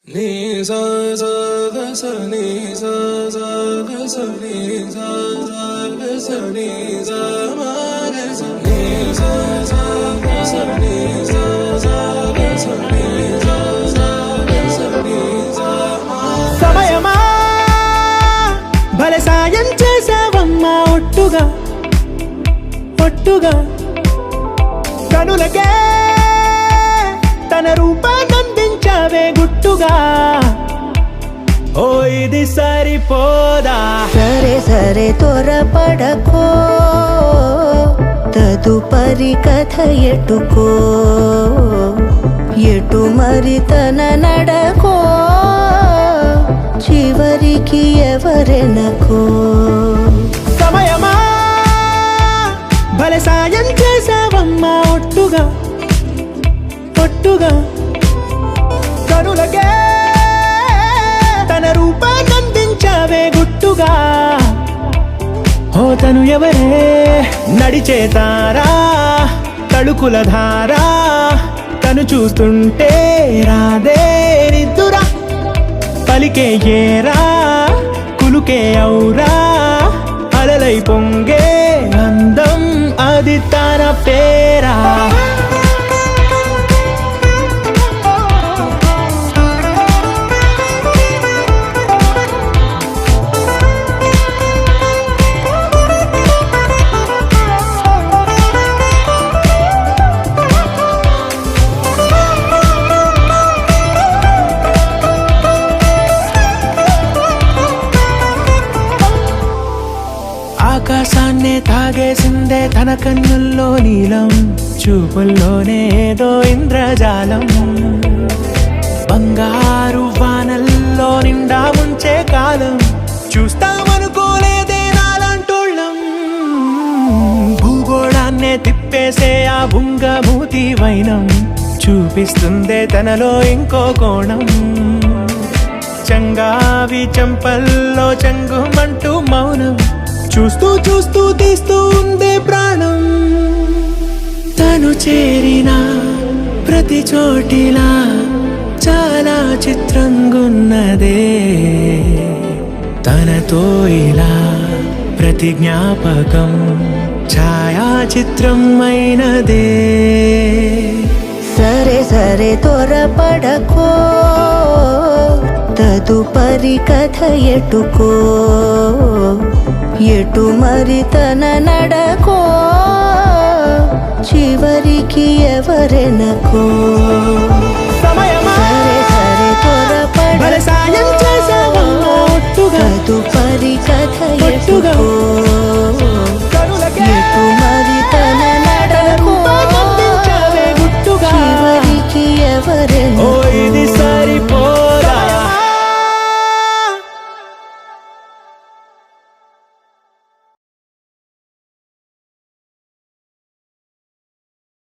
నీ సా సా గ స నీ సా సా గ స నీ సా సా గ స నీ సా మా గ స నీ సా సా గ స నీ సా సా గ స నీ సా సా గ స నీ సా మా సమయమా భలే సాయం చేసావమ్మా ఒట్టుగా ఒట్టుగా కనులకే తన రూపాన్నందించావే గుట్టుగా ఓ ఇది సరిపోదా సరే సరే త్వరపడకో తదుపరి కథ ఎటుకో ఎటు మరి తన నడకో చివరికి ఎవరెనకో సమయమా భలే సాయం చేసావమ్మా ఒట్టుగా ఒట్టుగా కనులకే తన రూపాన్నందించావే గుట్టుగా ఓ తను ఎవరే నడిచే తారా తళుకుల ధారా తను చూస్తుంటే రాదే నిద్దురా పలికే ఏరా కులుకే ఔరా అలలై పొంగే అందం అది తన పేరా ఆకాశాన్నే తాగేసిందే తన కన్నుల్లో నీలం చూపుల్లోనే ఏదో ఇంద్రజాలం బంగారు వానల్లో నిండా ముంచే కాలం చూస్తామనుకోలేదే నాలంటోళ్ళం భూగోళాన్నే తిప్పేసే ఆ బుంగమూతి వైనం చూపిస్తుందే తనలో ఇంకో కోణం చంగావి చంపల్లో చంగుమంటూ మౌనం చూస్తూ చూస్తూ తీస్తూ ఉందే ప్రాణం తను చేరిన ప్రతి చోటిలా చాలా చిత్రంగున్నదే తనతో ఇలా ప్రతి జ్ఞాపకం ఛాయాచిత్రం అయినదే సరే సరే త్వరపడకో తదుపరి కథ ఎటుకో ఎటు మరి తన నడకో చివరికి ఎవరెనకో